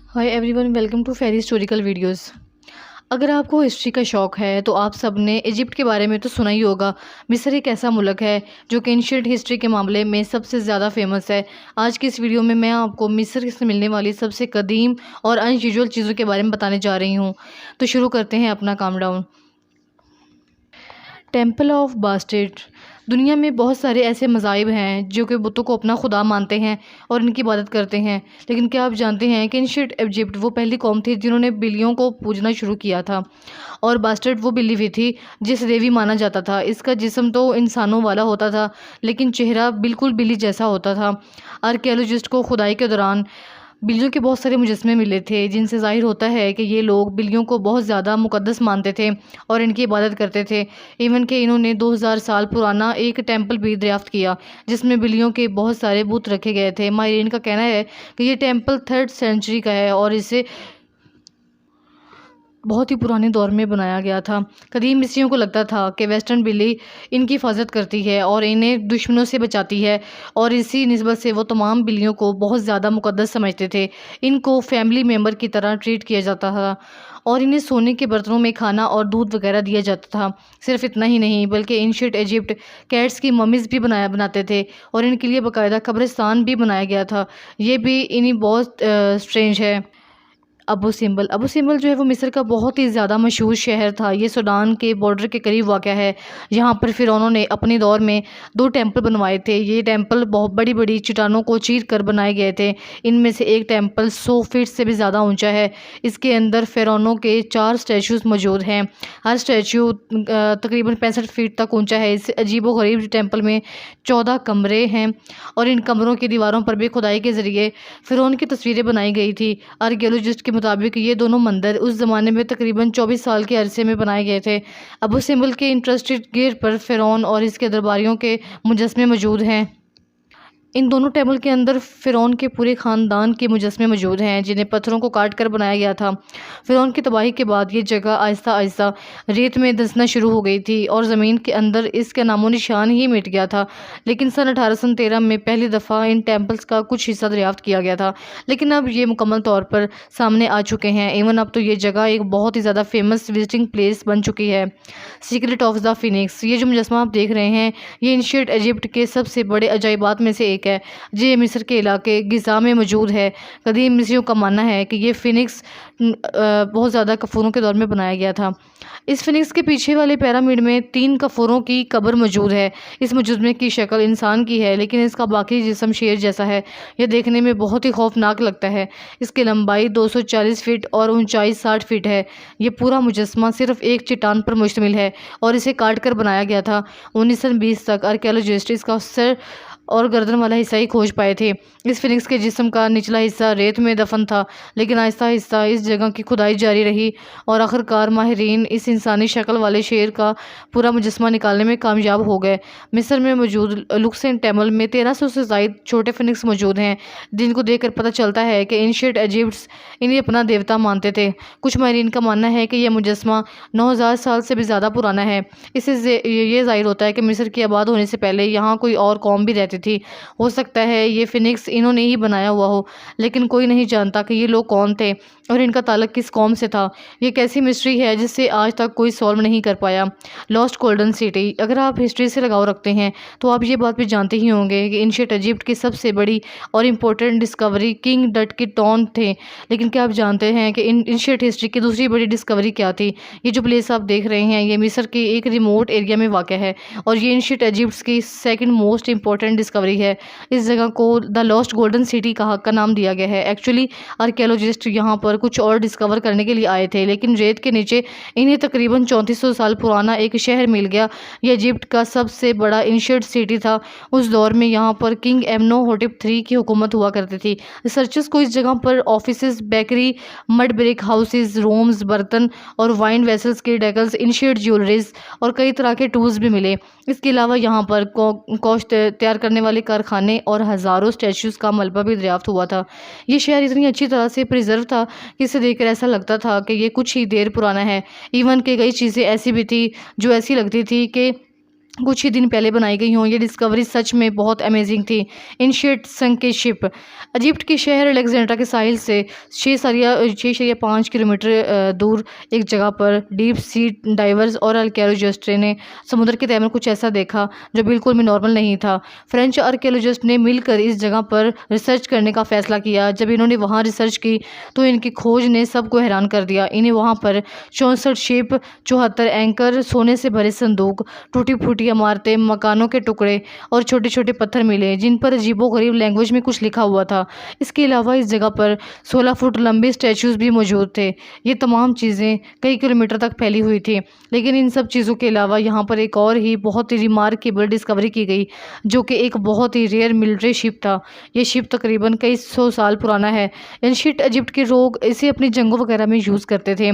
Hi everyone, welcome to ferry historical videos. अगर आपको history का शौक है तो आप सब ने इजिप्ट के बारे में तो सुना ही होगा। मिस्र एक ऐसा मुल्क है जो कि एंशिएंट हिस्ट्री के मामले में सबसे ज़्यादा फेमस है। आज की इस वीडियो में मैं आपको मिस्र से मिलने वाली सबसे कदीम और अनयूजुअल चीज़ों के बारे में बताने जा रही हूँ। तो शुरू करते हैं अपना calm down. Temple of Bastet. दुनिया में बहुत सारे ऐसे मज़ाहिब हैं जो कि बुतों को अपना खुदा मानते हैं और इनकी इबादत करते हैं, लेकिन क्या आप जानते हैं कि एंशिएंट इजिप्ट वो पहली कौम थी जिन्होंने बिल्लियों को पूजना शुरू किया था। और बास्टेट वो बिल्ली भी थी जिसे देवी माना जाता था। इसका जिस्म तो इंसानों वाला होता था लेकिन चेहरा बिल्कुल बिल्ली जैसा होता था। आर्कियोलॉजिस्ट को खुदाई के दौरान बिल्लियों के बहुत सारे मुजस्मे मिले थे, जिनसे ज़ाहिर होता है कि ये लोग बिल्लियों को बहुत ज़्यादा मुक़द्दस मानते थे और इनकी इबादत करते थे। इवन कि इन्होंने 2000 साल पुराना एक टेंपल भी दरियाफ्त किया जिसमें बिल्लियों के बहुत सारे बुत रखे गए थे। माहिरीन का कहना है कि ये टेंपल 3rd सेंचुरी का है और इसे बहुत ही पुराने दौर में बनाया गया था। कदीम मिस्रियों को लगता था कि वेस्टर्न बिल्ली इनकी हिफाजत करती है और इन्हें दुश्मनों से बचाती है, और इसी निस्बत से वो तमाम बिल्लियों को बहुत ज़्यादा मुक़द्दस समझते थे। इनको फैमिली मेम्बर की तरह ट्रीट किया जाता था और इन्हें सोने के बर्तनों में खाना और दूध वगैरह दिया जाता था। सिर्फ इतना ही नहीं बल्कि एंशिएंट इजिप्ट कैट्स की ममीज़ भी बनाते थे और इनके लिए बाकायदा कब्रिस्तान भी बनाया गया था। ये भी इन्हीं बहुत स्ट्रेंज है। अबू सिम्बल जो है वो मिस्र का बहुत ही ज़्यादा मशहूर शहर था। ये सूडान के बॉर्डर के करीब वाक़या है। यहाँ पर फ़िरौनों ने अपने दौर में 2 टेंपल बनवाए थे। ये टेंपल बहुत बड़ी बड़ी चट्टानों को चीर कर बनाए गए थे। इनमें से एक टेंपल 100 फीट से भी ज़्यादा ऊंचा है। इसके अंदर फ़िरौनों के 4 स्टैचूज़ मौजूद हैं। हर स्टैचू तकरीबन 65 फीट तक ऊँचा है। इस अजीबोगरीब टेंपल में 14 कमरे हैं और इन कमरों की दीवारों पर भी खुदाई के ज़रिए फ़िरौन की तस्वीरें बनाई गई थी। आर्कियोलॉजिस्ट के मुताबिक ये दोनों मंदिर उस ज़माने में तकरीबन 24 साल के अरसे में बनाए गए थे। अबू सिम्बल के इंटरेस्टेड गेट पर फ़िरौन और इसके दरबारियों के मुजस्मे मौजूद हैं। इन दोनों टेबल के अंदर फ़िरौन के पूरे ख़ानदान के मुजस्मे मौजूद हैं जिन्हें पत्थरों को काट कर बनाया गया था। फ़िरौन की तबाही के बाद ये जगह आहिस्ता आहिस्ता रेत में धंसना शुरू हो गई थी और ज़मीन के अंदर इसका नामो निशान ही मिट गया था। लेकिन सन 1813 में पहली दफ़ा इन टेम्पल्स का कुछ हिस्सा दरियाफ्त किया गया था, लेकिन अब ये मुकम्मल तौर पर सामने आ चुके हैं। इवन अब तो ये जगह एक बहुत ही ज़्यादा फेमस विजिटिंग प्लेस बन चुकी है। Secret of the Phoenix. ये जो मुजस्मा आप देख रहे हैं ये एंशिएंट इजिप्ट के सबसे बड़े अजायबात में से एक है। ये मिस्र के इलाके गिज़ा में मौजूद है। कदीम मिस्रियों का मानना है कि ये फिनिक्स बहुत ज़्यादा कफूरों के दौर में बनाया गया था। इस फिनिक्स के पीछे वाले पिरामिड में 3 कफूरों की कब्र मौजूद है। इस मुजस्मे की शक्ल इंसान की है लेकिन इसका बाकी जिस्म शेर जैसा है। यह देखने में बहुत ही खौफनाक लगता है। इसकी लंबाई 240 फीट और ऊंचाई 60 फीट है। ये पूरा मुजस्मा सिर्फ एक चट्टान पर मुश्तमिल है और इसे काट कर बनाया गया था। 1920 तक आर्कियोलॉजिस्ट इसका सर और गर्दन वाला हिस्सा ही खोज पाए थे। इस फिनिक्स के जिस्म का निचला हिस्सा रेत में दफन था, लेकिन आहिस्ता आहिस्ता इस जगह की खुदाई जारी रही और आखिरकार माहिरीन इस इंसानी शक्ल वाले शेर का पूरा मुजस्मा निकालने में कामयाब हो गए। मिस्र में मौजूद लुक्सेन टेम्पल में 1300 से ज़ायद छोटे फिनिक्स मौजूद हैं, जिनको देखकर पता चलता है कि एंशिएंट इजिप्ट्स इन्हें अपना देवता मानते थे। कुछ माहिरीन का मानना है कि यह मुजस्मा 9000 साल से भी ज़्यादा पुराना है। इससे ये ज़ाहिर होता है कि मिस्र के आबाद होने से पहले यहाँ कोई और कौम भी रहती थी। हो सकता है ये फिनिक्स इन्होंने ही बनाया हुआ हो, लेकिन कोई नहीं जानता कि ये लोग कौन थे और इनका ताल्लुक किस कौम से था। ये कैसी मिस्ट्री है जिससे आज तक कोई सॉल्व नहीं कर पाया। Lost golden city. अगर आप हिस्ट्री से लगाव रखते हैं तो आप ये बात भी जानते ही होंगे कि एंशिएंट इजिप्ट की सबसे बड़ी और इम्पोर्टेंट डिस्कवरी किंग डट के टॉन थे। लेकिन क्या आप जानते हैं कि एंशिएंट हिस्ट्री की दूसरी बड़ी डिस्कवरी क्या थी? ये जो प्लेस आप देख रहे हैं ये मिस्र के एक रिमोट एरिया में वाक़ है और ये एंशिएंट इजिप्ट की सेकंड मोस्ट इंपॉर्टेंट डिस्कवरी है। इस जगह को द लॉस्ट गोल्डन सिटी का नाम दिया गया है। एक्चुअली आर्कियोलॉजिस्ट यहाँ पर कुछ और डिस्कवर करने के लिए आए थे, लेकिन रेत के नीचे इन्हें तकरीबन 3400 साल पुराना एक शहर मिल गया। यह इजिप्ट का सबसे बड़ा एंशिएंट सिटी था। उस दौर में यहाँ पर किंग एमनोहोटेप III की हुकूमत हुआ करती थी। रिसर्चर्स को इस जगह पर offices, bakery, mud brick houses, rooms, बर्तन और वाइन वेसल्स के डेकल्स, एंशिएंट ज्वेलरीज और कई तरह के टूल्स भी मिले। इसके अलावा यहाँ पर कौश तैयार करने वाले कारखाने और हज़ारों स्टैचूज़ का मलबा भी दरियाफ्त हुआ था। ये शहर इतनी अच्छी तरह से प्रिजर्व था कि इसे देखकर ऐसा लगता था कि ये कुछ ही देर पुराना है। इवन के कई चीज़ें ऐसी भी थी जो ऐसी लगती थी कि कुछ ही दिन पहले बनाई गई हों। ये डिस्कवरी सच में बहुत अमेजिंग थी। Ancient संके ship. इजिप्ट के शहर अलेक्जेंड्रा के साहिल से 6.5 किलोमीटर दूर एक जगह पर डीप सी डाइवर्स और आर्कियोलॉजिस्ट ने समुद्र के तय में कुछ ऐसा देखा जो बिल्कुल भी नॉर्मल नहीं था। फ्रेंच आर्कियोलॉजिस्ट ने मिलकर इस जगह पर रिसर्च करने का फैसला किया। जब इन्होंने वहाँ रिसर्च की तो इनकी खोज ने सबको हैरान कर दिया। इन्हें वहाँ पर 64 शिप, 74 एंकर, सोने से भरे संदूक, टूटी फूटी इमारतें, मकानों के टुकड़े और छोटे छोटे पत्थर मिले जिन पर अजीबोगरीब लैंग्वेज में कुछ लिखा हुआ था। इसके अलावा इस जगह पर 16 फुट लंबे स्टैचूज भी मौजूद थे। ये तमाम चीज़ें कई किलोमीटर तक फैली हुई थी। लेकिन इन सब चीज़ों के अलावा यहाँ पर एक और ही बहुत ही रिमार्केबल डिस्कवरी की गई, जो कि एक बहुत ही रेयर मिलिट्री शिप था। ये शिप तकरीबन कई 100 साल पुराना है। एंशिएंट इजिप्ट के लोग इसे अपनी जंगों वगैरह में यूज़ करते थे।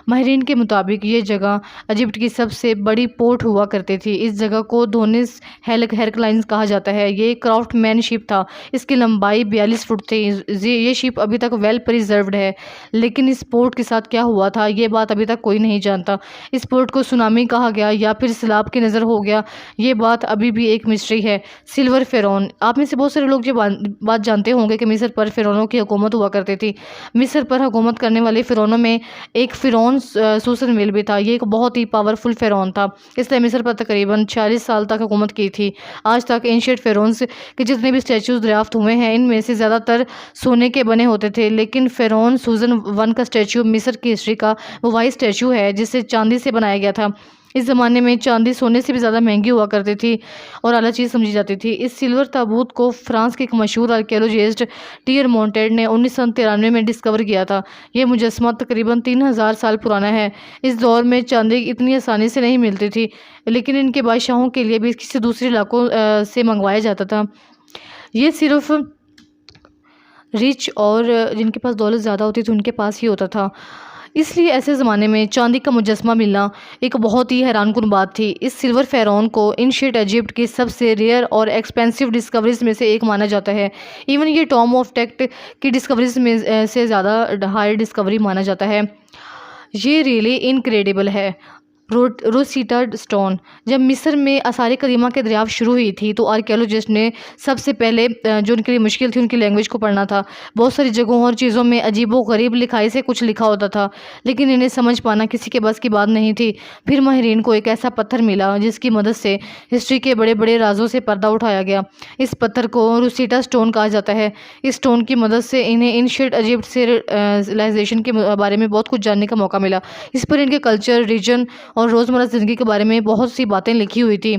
माहिरीन के मुताबिक ये जगह इजिप्ट की सबसे बड़ी पोर्ट हुआ करती थी। इस जगह को दोनिस हेरकलाइंस कहा जाता है। ये क्राफ्टमैन शिप था। इसकी लंबाई 42 फुट थी। ये शिप अभी तक वेल प्रिजर्व्ड है। लेकिन इस पोर्ट के साथ क्या हुआ था ये बात अभी तक कोई नहीं जानता। इस पोर्ट को सुनामी कहा गया या फिर सैलाब की नज़र हो गया, ये बात अभी भी एक मिस्ट्री है। सिल्वर फ़िरौन। आप में से बहुत सारे लोग ये बात जानते होंगे कि मिस्र पर फ़िरौनों की हुकूमत हुआ करती थी। मिस्र पर हुकूमत करने वाले फ़िरौनों में एक फ़िरौन सूसनविल भी था। ये एक बहुत ही पावरफुल फ़िरौन था। इसने मिस्र पर तकरीबन 40 साल तक हुकूमत की थी। आज तक एंशिएंट फ़िरौन्स के जितने भी स्टैचूज़ दरियाफ्त हुए हैं इनमें से ज़्यादातर सोने के बने होते थे। लेकिन फ़िरौन सूजन वन का स्टैचू मिस्र की हिस्ट्री का वो वही स्टैचू है जिसे चांदी से बनाया गया था। इस ज़माने में चांदी सोने से भी ज़्यादा महंगी हुआ करती थी और आला चीज़ समझी जाती थी। इस सिल्वर ताबूत को फ्रांस के एक मशहूर आर्कियोलॉजिस्ट टियर मोंटेड ने 1993 में डिस्कवर किया था। ये मुजस्समा तकरीबन 3000 साल पुराना है। इस दौर में चांदी इतनी आसानी से नहीं मिलती थी, लेकिन इनके बादशाहों के लिए भी किसी दूसरे इलाकों से मंगवाया जाता था। ये सिर्फ रिच और जिनके पास दौलत ज़्यादा होती थी उनके पास ही होता था। इसलिए ऐसे ज़माने में चांदी का मुजस्समा मिलना एक बहुत ही हैरानकुन बात थी। इस सिल्वर फ़िरौन को एंशिएंट इजिप्ट की सबसे रेयर और एक्सपेंसिव डिस्कवरीज में से एक माना जाता है। इवन ये टॉम ऑफ टेक्ट की डिस्कवरीज में से ज़्यादा हाई डिस्कवरी माना जाता है। ये रियली इनक्रेडिबल है। रोसीटा स्टोन। जब मिस्र में आसार कदीमा के दरियाफ्त शुरू हुई थी तो आर्कियोलॉजिस्ट ने सबसे पहले जो उनके लिए मुश्किल थी उनकी लैंग्वेज को पढ़ना था। बहुत सारी जगहों और चीज़ों में अजीबो गरीब लिखाई से कुछ लिखा होता था, लेकिन इन्हें समझ पाना किसी के बस की बात नहीं थी। फिर माहिरीन को एक ऐसा पत्थर मिला जिसकी मदद से हिस्ट्री के बड़े बड़े राजों से पर्दा उठाया गया। इस पत्थर को रोसीटा स्टोन कहा जाता है। इस स्टोन की मदद से इन्हें एंशिएंट इजिप्ट सिविलाइजेशन के बारे में बहुत कुछ जानने का मौका मिला। इस पर इनके कल्चर, रीजन और रोज़मर्रा ज़िंदगी के बारे में बहुत सी बातें लिखी हुई थी।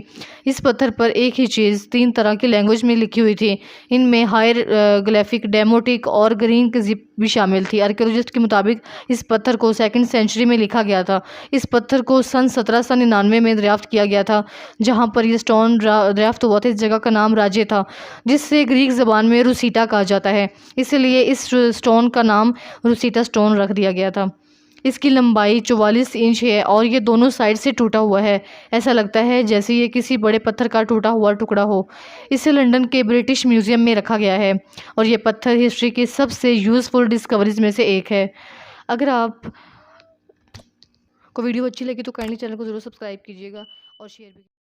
इस पत्थर पर एक ही चीज़ 3 तरह की लैंग्वेज में लिखी हुई थी। इनमें हायरग्लिफिक, डेमोटिक और ग्रीक भी शामिल थी। आर्कियोलॉजिस्ट के मुताबिक इस पत्थर को 2nd सेंचुरी में लिखा गया था। इस पत्थर को सन 1799 में दरियाफ्त किया गया था। जहाँ पर यह स्टोन दरियाफ्त हुआ था इस जगह का नाम राजे था, जिससे ग्रीक ज़बान में रोसीटा कहा जाता है। इसलिए इस स्टोन का नाम रोसीटा स्टोन रख दिया गया था। इसकी लंबाई 44 इंच है और ये दोनों साइड से टूटा हुआ है। ऐसा लगता है जैसे ये किसी बड़े पत्थर का टूटा हुआ टुकड़ा हो। इसे लंदन के ब्रिटिश म्यूज़ियम में रखा गया है और ये पत्थर हिस्ट्री की सबसे यूज़फुल डिस्कवरीज में से एक है। अगर आप को वीडियो अच्छी लगी तो काइंडली चैनल को ज़रूर सब्सक्राइब कीजिएगा और शेयर भी।